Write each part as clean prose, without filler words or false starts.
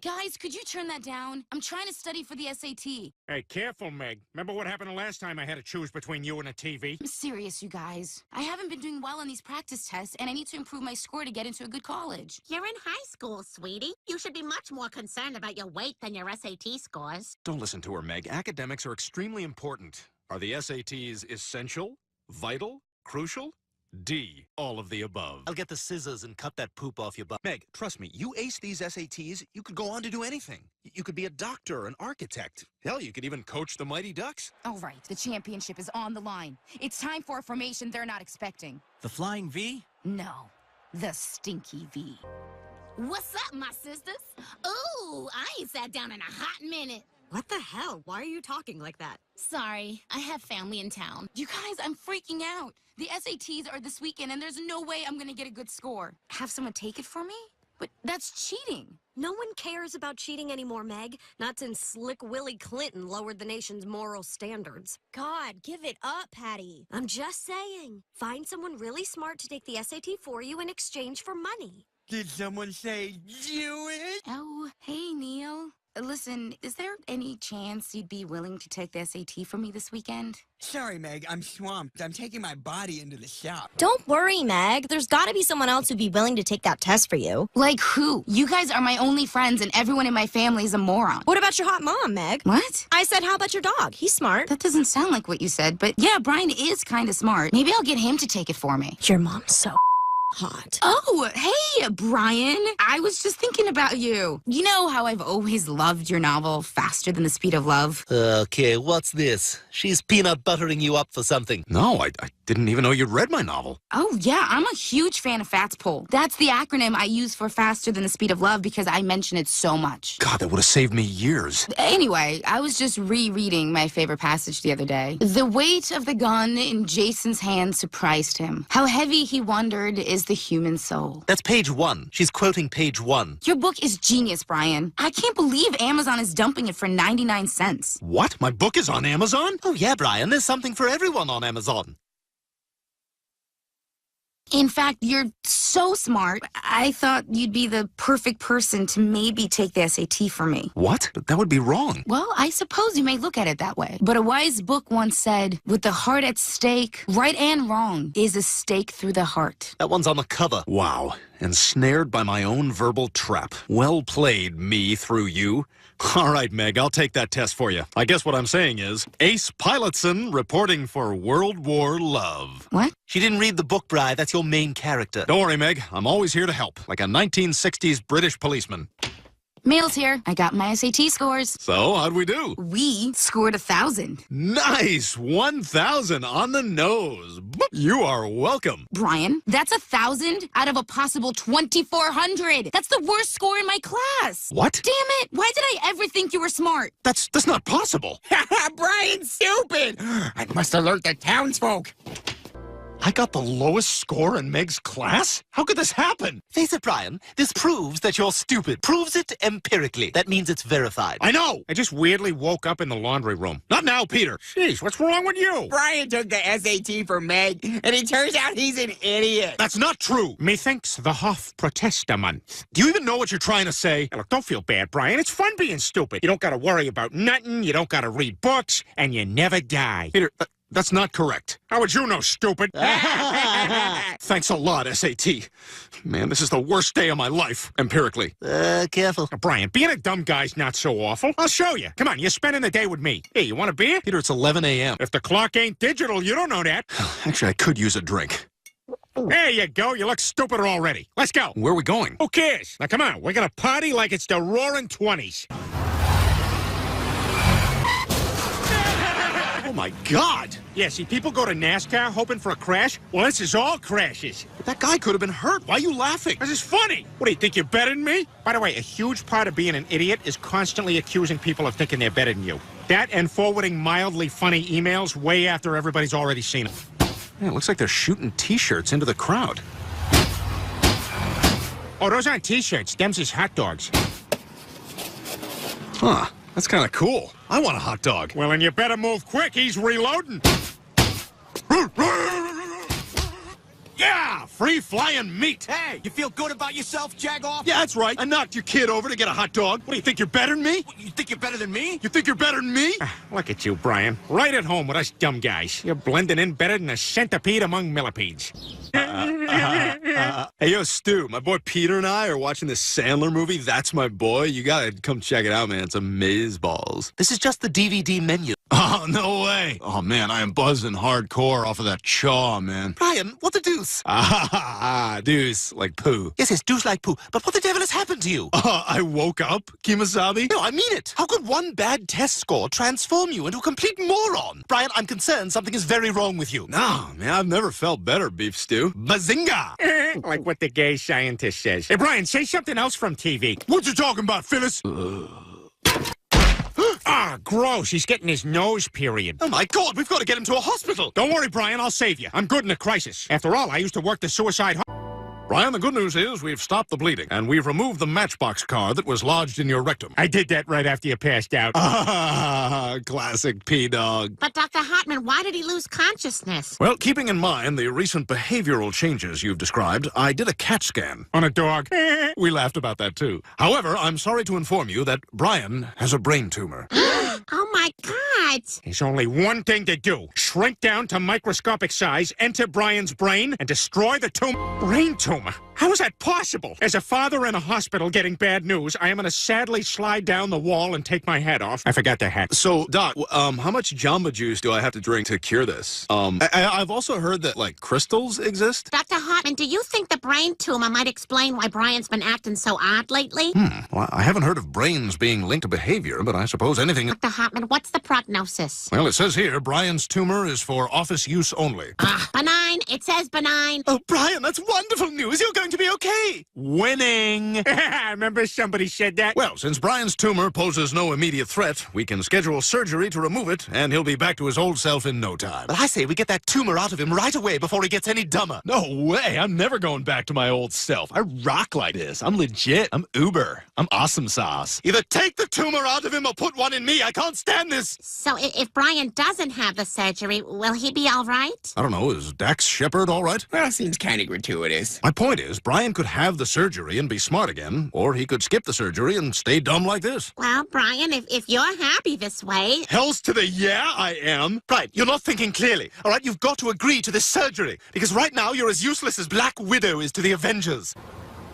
Guys, could you turn that down? I'm trying to study for the SAT. Hey, careful, Meg. Remember what happened the last time I had to choose between you and a TV? I'm serious, you guys. I haven't been doing well on these practice tests, and I need to improve my score to get into a good college. You're in high school, sweetie. You should be much more concerned about your weight than your SAT scores. Don't listen to her, Meg. Academics are extremely important. Are the SATs essential? Vital? Crucial? D, all of the above. I'll get the scissors and cut that poop off your butt. Meg, trust me, you ace these SATs, you could go on to do anything. You could be a doctor, an architect. Hell, you could even coach the Mighty Ducks. All right, the championship is on the line. It's time for a formation they're not expecting. The Flying V? No, the Stinky V. What's up, my sisters? Ooh, I ain't sat down in a hot minute. What the hell? Why are you talking like that? Sorry, I have family in town. You guys, I'm freaking out. The SATs are this weekend, and there's no way I'm gonna get a good score. Have someone take it for me? But that's cheating. No one cares about cheating anymore, Meg. Not since Slick Willie Clinton lowered the nation's moral standards. God, give it up, Patty. I'm just saying. Find someone really smart to take the SAT for you in exchange for money. Did someone say do it? Oh, hey, Neil. Listen, is there any chance you'd be willing to take the SAT for me this weekend? Sorry, Meg, I'm swamped. I'm taking my body into the shop. Don't worry, Meg. There's got to be someone else who'd be willing to take that test for you. Like who? You guys are my only friends, and everyone in my family is a moron. What about your hot mom, Meg? What? I said, how about your dog? He's smart. That doesn't sound like what you said, but yeah, Brian is kind of smart. Maybe I'll get him to take it for me. Your mom's so hot. Oh, hey, Brian. I was just thinking about you. You know how I've always loved your novel, Faster Than the Speed of Love? Okay, what's this? She's peanut buttering you up for something. No, I didn't even know you'd read my novel. Oh, yeah, I'm a huge fan of FATSPOL. That's the acronym I use for Faster Than the Speed of Love because I mention it so much. God, that would have saved me years. Anyway, I was just rereading my favorite passage the other day. The weight of the gun in Jason's hand surprised him. How heavy, he wondered, is the human soul. That's page 1. She's quoting page 1. Your book is genius, Brian. I can't believe Amazon is dumping it for 99 cents. What? My book is on Amazon? Oh yeah, Brian, there's something for everyone on Amazon. In fact, you're so smart, I thought you'd be the perfect person to maybe take the SAT for me. What? But that would be wrong. Well, I suppose you may look at it that way. But a wise book once said, with the heart at stake, right and wrong is a stake through the heart. That one's on the cover. Wow. Ensnared by my own verbal trap. Well played, me through you. All right, Meg, I'll take that test for you. I guess what I'm saying is, Ace Pilotson reporting for World War Love. What? She didn't read the book, Bri. That's your main character. Don't worry, Meg. I'm always here to help, like a 1960s British policeman. Mail's here. I got my SAT scores. So, how'd we do? We scored 1,000. Nice! 1,000 on the nose. Boop. You are welcome. Brian, that's 1,000 out of a possible 2,400. That's the worst score in my class. What? Damn it! Why did I ever think you were smart? That's not possible. Brian's stupid! I must alert the townsfolk. I got the lowest score in Meg's class? How could this happen? Face it, Brian. This proves that you're stupid. Proves it empirically. That means it's verified. I know. I just weirdly woke up in the laundry room. Not now, Peter. Jeez, what's wrong with you? Brian took the SAT for Meg, and it turns out he's an idiot. That's not true. Methinks the Hoff Protestaman. Do you even know what you're trying to say? Hey, look, don't feel bad, Brian. It's fun being stupid. You don't got to worry about nothing. You don't got to read books, and you never die. Peter, that's not correct. How would you know, stupid? Thanks a lot, SAT. Man, this is the worst day of my life, empirically. Careful. Now, Brian, being a dumb guy's not so awful. I'll show you. Come on, you're spending the day with me. Hey, you want a beer? Peter, it's 11 a.m. If the clock ain't digital, you don't know that. Actually, I could use a drink. There you go. You look stupider already. Let's go. Where are we going? Who cares? Now, come on. We're going to party like it's the roaring 20s. Oh, my God. Yeah, see, people go to NASCAR hoping for a crash. Well, this is all crashes. But that guy could have been hurt. Why are you laughing? This is funny. What, do you think you're better than me? By the way, a huge part of being an idiot is constantly accusing people of thinking they're better than you. That and forwarding mildly funny emails way after everybody's already seen them. Yeah, it looks like they're shooting T-shirts into the crowd. Oh, those aren't T-shirts. Them's is hot dogs. Huh. That's kind of cool. I want a hot dog. Well, then you better move quick. He's reloading. Yeah, free-flying meat. Hey, you feel good about yourself, Jagoff? Yeah, that's right. I knocked your kid over to get a hot dog. What, do you think you're better than me? You think you're better than me? You think you're better than me? Look at you, Brian. Right at home with us dumb guys. You're blending in better than a centipede among millipedes. Hey, yo, Stu, my boy Peter and I are watching this Sandler movie, That's My Boy. You gotta come check it out, man. It's amazeballs. This is just the DVD menu. Oh, no way. Oh, man, I am buzzing hardcore off of that chaw, man. Brian, what the deuce? Deuce, like poo. Yes, deuce like poo. But what the devil has happened to you? I woke up, Kimasabi. No, I mean it. How could one bad test score transform you into a complete moron? Brian, I'm concerned something is very wrong with you. No, man, I've never felt better, Beef Stew. Bazinga! Like what the gay scientist says. Hey, Brian, say something else from TV. What you talking about, Phyllis? Ah, gross. He's getting his nose period. Oh, my God, we've got to get him to a hospital. Don't worry, Brian. I'll save you. I'm good in a crisis. After all, I used to work the suicide Brian, the good news is we've stopped the bleeding, and we've removed the matchbox car that was lodged in your rectum. I did that right after you passed out. Classic P-Dog. But Dr. Hartman, why did he lose consciousness? Well, keeping in mind the recent behavioral changes you've described, I did a CAT scan. On a dog. We laughed about that, too. However, I'm sorry to inform you that Brian has a brain tumor. Oh, my God. There's only one thing to do. Shrink down to microscopic size, enter Brian's brain, and destroy the brain tumor. How is that possible? As a father in a hospital getting bad news, I am going to sadly slide down the wall and take my hat off. I forgot the hat. So, Doc, how much Jamba Juice do I have to drink to cure this? I've also heard that, like, crystals exist. Dr. Hartman, do you think the brain tumor might explain why Brian's been acting so odd lately? Well, I haven't heard of brains being linked to behavior, but I suppose anything... Dr. Hartman, what's the prognosis? Well, it says here, Brian's tumor is for office use only. Benign. It says benign. Oh, Brian, that's wonderful news. You're going to be okay. Winning. Remember somebody said that? Well, since Brian's tumor poses no immediate threat, we can schedule surgery to remove it, and he'll be back to his old self in no time. But I say we get that tumor out of him right away before he gets any dumber. No way. I'm never going back to my old self. I rock like this. I'm legit. I'm Uber. I'm awesome sauce. Either take the tumor out of him or put one in me. I can't stand this. So if Brian doesn't have the surgery, will he be all right? I don't know, is Dax Shepard all right? Well, seems kind of gratuitous. My point is, Brian could have the surgery and be smart again, or he could skip the surgery and stay dumb like this. Well, Brian, if you're happy this way... Hell's to the yeah, I am. Right, you're not thinking clearly. All right, you've got to agree to this surgery, because right now you're as useless as Black Widow is to the Avengers.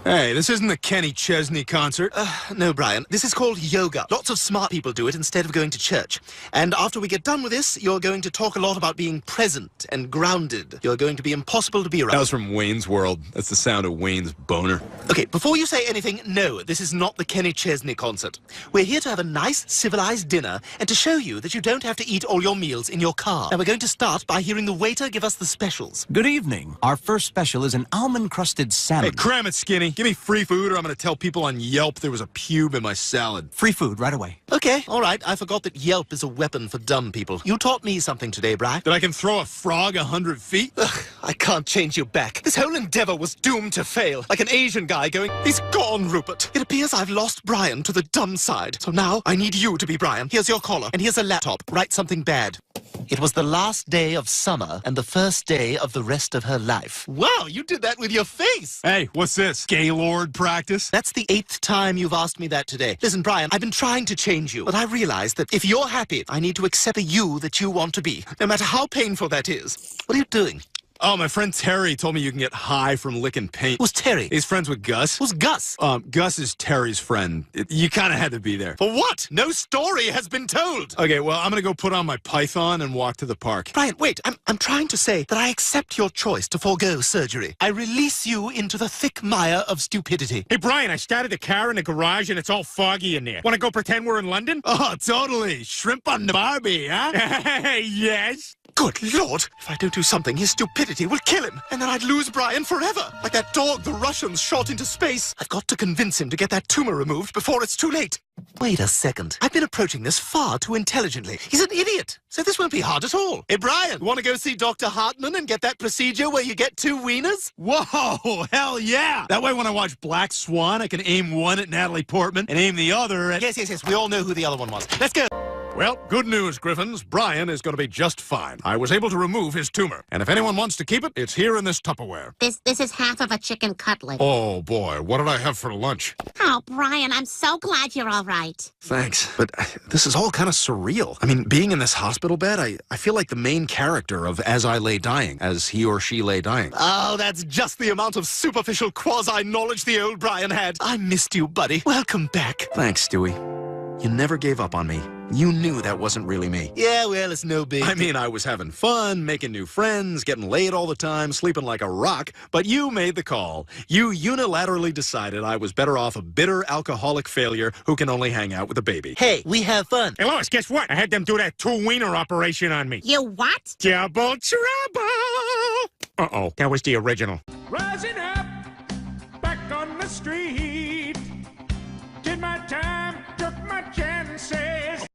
Hey, this isn't the Kenny Chesney concert. No, Brian. This is called yoga. Lots of smart people do it instead of going to church. And after we get done with this, you're going to talk a lot about being present and grounded. You're going to be impossible to be around. That was from Wayne's World. That's the sound of Wayne's boner. Okay, before you say anything, no, this is not the Kenny Chesney concert. We're here to have a nice, civilized dinner and to show you that you don't have to eat all your meals in your car. Now, we're going to start by hearing the waiter give us the specials. Good evening. Our first special is an almond-crusted salmon. Hey, cram it, Skinny. Give me free food or I'm going to tell people on Yelp there was a pube in my salad. Free food right away. Okay, all right. I forgot that Yelp is a weapon for dumb people. You taught me something today, Brian. That I can throw a frog 100 feet? Ugh, I can't change you back. This whole endeavor was doomed to fail. Like an Asian guy going, he's gone, Rupert. It appears I've lost Brian to the dumb side. So now I need you to be Brian. Here's your collar, and here's a laptop. Write something bad. It was the last day of summer and the first day of the rest of her life. Wow, you did that with your face. Hey, what's this? Gaylord practice? That's the 8th time you've asked me that today. Listen, Brian, I've been trying to change you, but I realize that if you're happy, I need to accept the you that you want to be, no matter how painful that is. What are you doing? Oh, my friend Terry told me you can get high from licking paint. Who's Terry? He's friends with Gus. Who's Gus? Gus is Terry's friend. You kind of had to be there. For what? No story has been told. Okay, well, I'm going to go put on my python and walk to the park. Brian, wait. I'm trying to say that I accept your choice to forego surgery. I release you into the thick mire of stupidity. Hey, Brian, I started the car in the garage and it's all foggy in there. Want to go pretend we're in London? Oh, totally. Shrimp on the Barbie, huh? Yes. Good Lord! If I don't do something, his stupidity will kill him, and then I'd lose Brian forever. Like that dog the Russians shot into space. I've got to convince him to get that tumor removed before it's too late. Wait a second. I've been approaching this far too intelligently. He's an idiot, so this won't be hard at all. Hey, Brian, want to go see Dr. Hartman and get that procedure where you get 2 wieners? Whoa, hell yeah! That way when I watch Black Swan, I can aim one at Natalie Portman and aim the other at... Yes, we all know who the other one was. Let's go. Well, good news, Griffins. Brian is going to be just fine. I was able to remove his tumor. And if anyone wants to keep it, it's here in this Tupperware. This is half of a chicken cutlet. Oh, boy. What did I have for lunch? Oh, Brian, I'm so glad you're all right. Thanks. But this is all kind of surreal. I mean, being in this hospital bed, I feel like the main character of As I Lay Dying, as he or she lay dying. Oh, that's just the amount of superficial quasi-knowledge the old Brian had. I missed you, buddy. Welcome back. Thanks, Stewie. You never gave up on me. You knew that wasn't really me. Yeah, well, it's no big. I mean, I was having fun, making new friends, getting laid all the time, sleeping like a rock, but you made the call. You unilaterally decided I was better off a bitter alcoholic failure who can only hang out with a baby. Hey, we have fun. Hey, Lois, guess what? I had them do that 2-wiener operation on me. You what? Double trouble! Uh-oh, that was the original. Rising